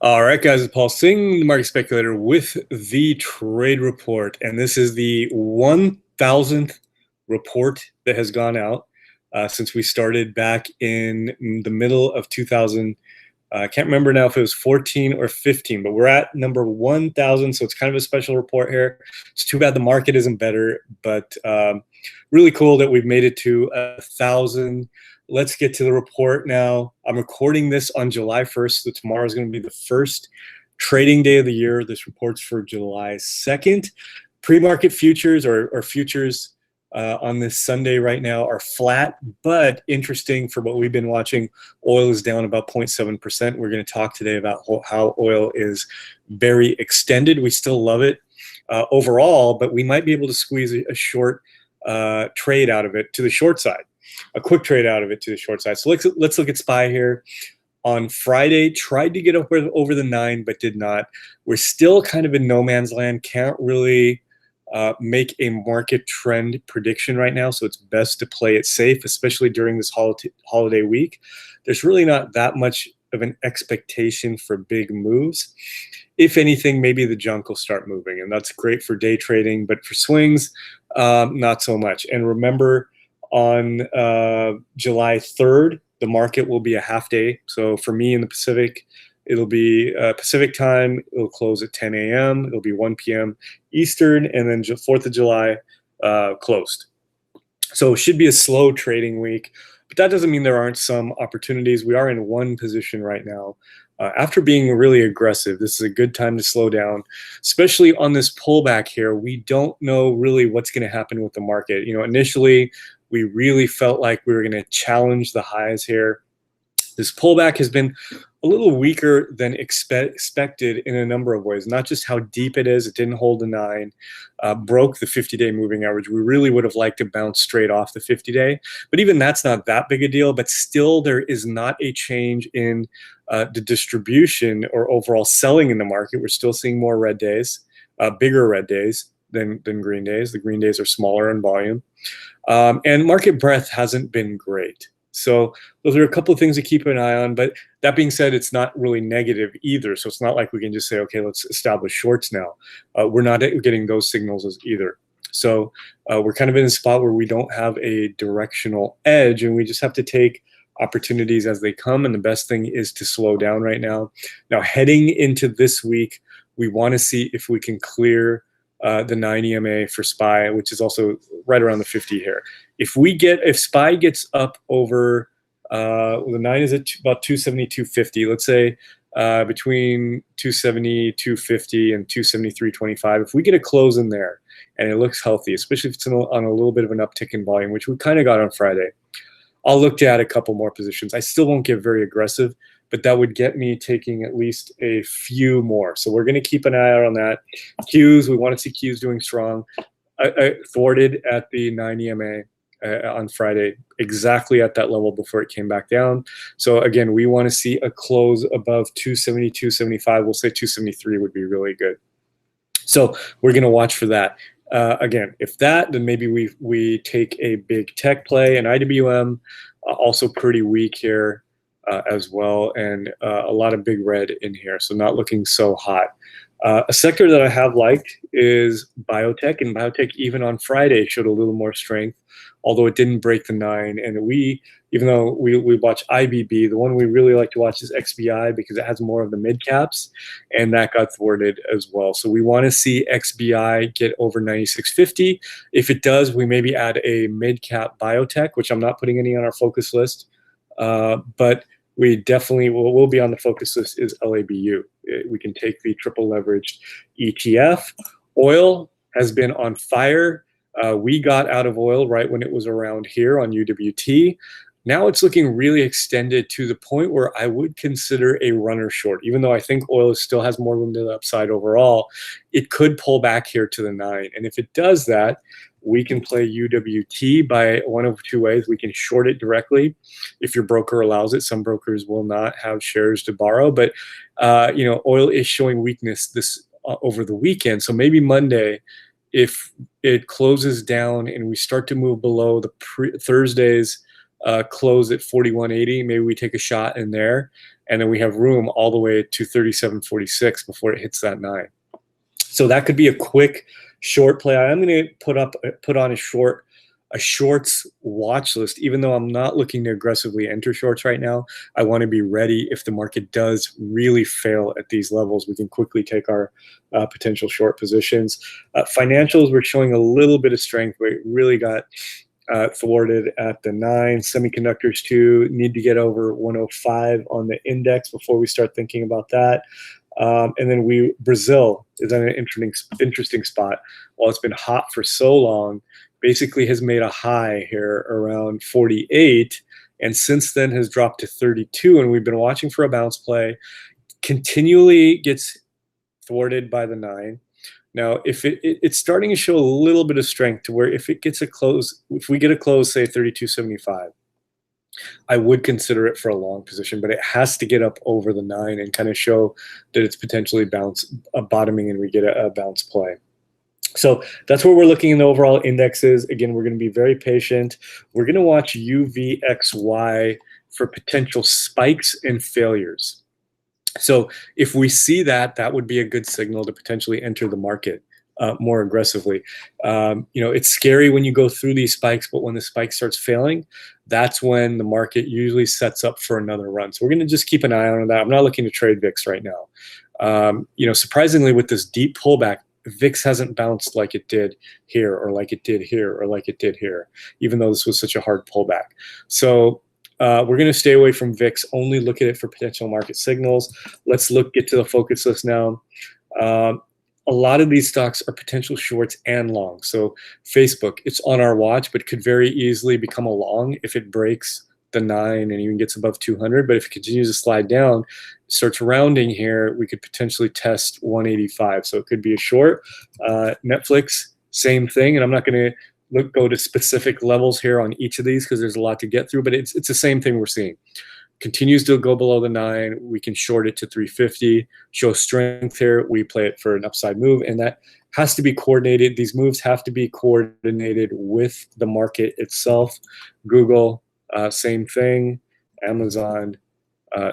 All right, guys, it's Paul Singh, the Market Speculator, with the trade report. And this is the 1,000th report that has gone out since we started back in the middle of 2000. I can't remember now if it was 14 or 15, but we're at number 1,000. So it's kind of a special report here. It's too bad the market isn't better, but really cool that we've made it to 1,000. Let's get to the report now. I'm recording this on July 1st, so tomorrow is going to be the first trading day of the year. This report's for July 2nd. Pre-market futures or futures on this Sunday right now are flat, but interesting for what we've been watching. Oil is down about 0.7%. We're going to talk today about how oil is very extended. We still love it overall, but we might be able to squeeze a short trade out of it to the short side. A quick trade out of it to the short side. So let's look at SPY here. On Friday, tried to get up over the 9, but did not. We're still kind of in no man's land. Can't really make a market trend prediction right now, so it's best to play it safe, especially during this holiday week. There's really not that much of an expectation for big moves. If anything, maybe the junk will start moving, and that's great for day trading, but for swings, not so much. And remember, on July 3rd, the market will be a half day. So for me in the Pacific, it'll be Pacific time. It'll close at 10 a.m. It'll be 1 p.m. Eastern, and then 4th of July closed. So it should be a slow trading week, but that doesn't mean there aren't some opportunities. We are in one position right now. After being really aggressive, this is a good time to slow down, especially on this pullback here. We don't know really what's going to happen with the market. You know, initially, we really felt like we were going to challenge the highs here. This pullback has been a little weaker than expected in a number of ways, not just how deep it is. It didn't hold the 9, broke the 50-day moving average. We really would have liked to bounce straight off the 50-day, but even that's not that big a deal. But still, there is not a change in the distribution or overall selling in the market. We're still seeing more red days, bigger red days than green days. The green days are smaller in volume. And market breadth hasn't been great. So those are a couple of things to keep an eye on. But that being said, it's not really negative either. So it's not like we can just say, okay, let's establish shorts now. We're not getting those signals either. So we're kind of in a spot where we don't have a directional edge, and we just have to take opportunities as they come. And the best thing is to slow down right now. Now, heading into this week, we want to see if we can clear the 9 EMA for SPY, which is also right around the 50 here. If SPY gets up over, the 9 is at about 270, 250. Let's say between 270, 250 and 273.25. If we get a close in there and it looks healthy, especially if it's on a little bit of an uptick in volume, which we kind of got on Friday, I'll look to add a couple more positions. I still won't get very aggressive, but that would get me taking at least a few more. So we're going to keep an eye out on that. Qs, we want to see Qs doing strong. I thwarted at the 9 EMA on Friday, exactly at that level before it came back down. So again, we want to see a close above 270, 275. We'll say 273 would be really good. So we're going to watch for that. Again, if that, then maybe we take a big tech play, and IWM also pretty weak here as well, and a lot of big red in here, so not looking so hot. A sector that I have liked is biotech, and biotech even on Friday showed a little more strength, although it didn't break the 9. And even though we watch IBB, the one we really like to watch is XBI because it has more of the mid caps, and that got thwarted as well. So we want to see XBI get over 96.50. If it does, we maybe add a mid cap biotech, which I'm not putting any on our focus list, but we definitely will be on the focus list is LABU. We can take the triple leveraged ETF. Oil has been on fire. We got out of oil right when it was around here on UWT. Now it's looking really extended to the point where I would consider a runner short. Even though I think oil still has more room to the upside overall, it could pull back here to the 9. And if it does that, we can play UWT by one of two ways. We can short it directly if your broker allows it. Some brokers will not have shares to borrow, but you know, oil is showing weakness this over the weekend. So maybe Monday, if it closes down and we start to move below the Thursday's close at 41.80. Maybe we take a shot in there, and then we have room all the way to 37.46 before it hits that 9. So that could be a quick short play. I'm going to put on a shorts watch list. Even though I'm not looking to aggressively enter shorts right now, I want to be ready if the market does really fail at these levels. We can quickly take our potential short positions. Financials, we're showing a little bit of strength, but it really got thwarted at the 9. Semiconductors too, need to get over 105 on the index before we start thinking about that. And then Brazil is in an interesting spot. While it's been hot for so long, basically has made a high here around 48, and since then has dropped to 32. And we've been watching for a bounce play. Continually gets thwarted by the 9. Now, if it's starting to show a little bit of strength to where if it gets a close, if we get a close, say 32.75, I would consider it for a long position, but it has to get up over the 9 and kind of show that it's potentially bottoming and we get a bounce play. So that's where we're looking in the overall indexes. Again, we're going to be very patient. We're going to watch UVXY for potential spikes and failures. So if we see that, that would be a good signal to potentially enter the market more aggressively. It's scary when you go through these spikes, but when the spike starts failing, that's when the market usually sets up for another run. So we're going to just keep an eye on that. I'm not looking to trade VIX right now. Surprisingly, with this deep pullback, VIX hasn't bounced like it did here, or like it did here, or like it did here, even though this was such a hard pullback. So we're going to stay away from VIX, only look at it for potential market signals. Let's get to the focus list now. A lot of these stocks are potential shorts and longs. So Facebook, it's on our watch, but could very easily become a long if it breaks the 9 and even gets above 200. But if it continues to slide down, starts rounding here, we could potentially test 185. So it could be a short. Netflix, same thing. And I'm not going to go to specific levels here on each of these because there's a lot to get through, but it's the same thing we're seeing. Continues to go below the 9, we can short it to 350, show strength here, we play it for an upside move, and that has to be coordinated. These moves have to be coordinated with the market itself. Google, same thing. Amazon,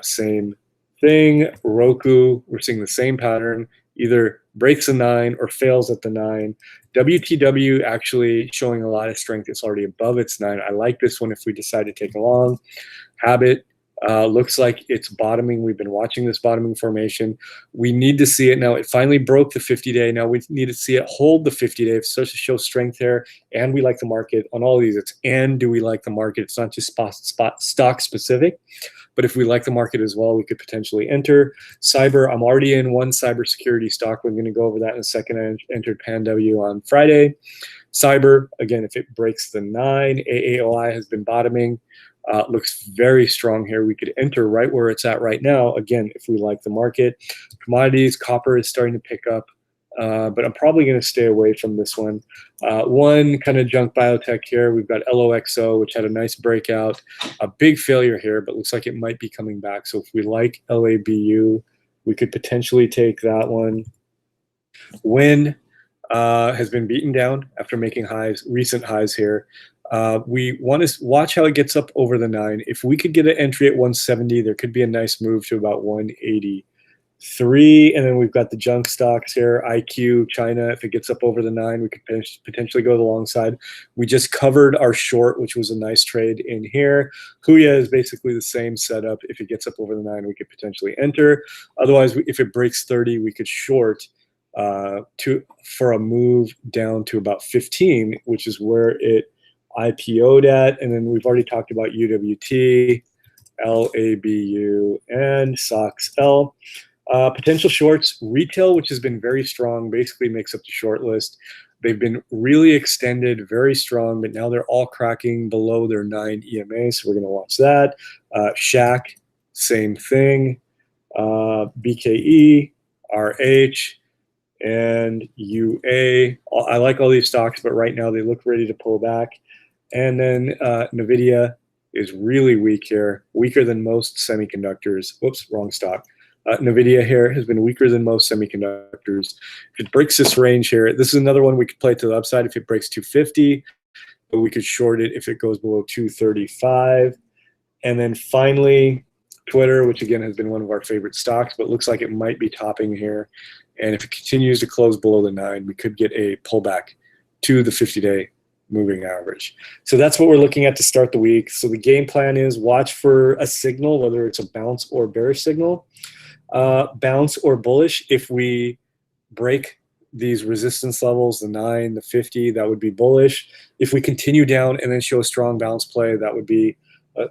same thing. Roku, we're seeing the same pattern, either breaks a 9 or fails at the 9. WTW actually showing a lot of strength. It's already above its 9. I like this one if we decide to take a long. Habit, looks like it's bottoming. We've been watching this bottoming formation. We need to see it now. It finally broke the 50-day. Now we need to see it hold the 50-day. It starts to show strength there, and we like the market on all of these. It's and do we like the market? It's not just stock specific, but if we like the market as well, we could potentially enter. Cyber, I'm already in one cybersecurity stock. We're going to go over that in a second. I entered PanW on Friday. Cyber, again, if it breaks the 9, AAOI has been bottoming. Looks very strong here. We could enter right where it's at right now, again, if we like the market. Commodities, copper is starting to pick up, but I'm probably going to stay away from this one. One kind of junk biotech here. We've got LOXO, which had a nice breakout. A big failure here, but looks like it might be coming back. So if we like LABU, we could potentially take that one. Win has been beaten down after making recent highs here. We want to watch how it gets up over the 9. If we could get an entry at 170, there could be a nice move to about 183. And then we've got the junk stocks here. IQ, China, if it gets up over the 9, we could potentially go to the long side. We just covered our short, which was a nice trade in here. Huya is basically the same setup. If it gets up over the 9, we could potentially enter. Otherwise, if it breaks 30, we could short for a move down to about 15, which is where it IPO'd at. And then we've already talked about UWT, LABU, and SOXL. Potential shorts, retail, which has been very strong, basically makes up the short list. They've been really extended, very strong, but now they're all cracking below their 9 EMA, so we're going to watch that. Shack, same thing. BKE, RH, and UA. I like all these stocks, but right now they look ready to pull back. And then NVIDIA is really weak here, weaker than most semiconductors. Whoops, wrong stock. NVIDIA here has been weaker than most semiconductors. If it breaks this range here, this is another one we could play to the upside. If it breaks 250, but we could short it if it goes below 235. And then finally, Twitter, which again has been one of our favorite stocks, but looks like it might be topping here. And if it continues to close below the 9, we could get a pullback to the 50-day moving average. So that's what we're looking at to start the week. So the game plan is watch for a signal, whether it's a bounce or bearish signal. Bounce or bullish, if we break these resistance levels, the 9, the 50, that would be bullish. If we continue down and then show a strong bounce play, that would be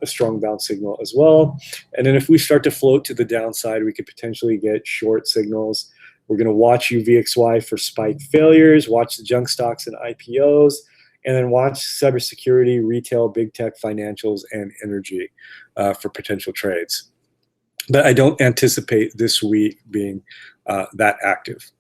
a strong bounce signal as well. And then if we start to float to the downside, we could potentially get short signals. We're going to watch UVXY for spike failures, watch the junk stocks and IPOs, and then watch cybersecurity, retail, big tech, financials, and energy for potential trades. But I don't anticipate this week being that active.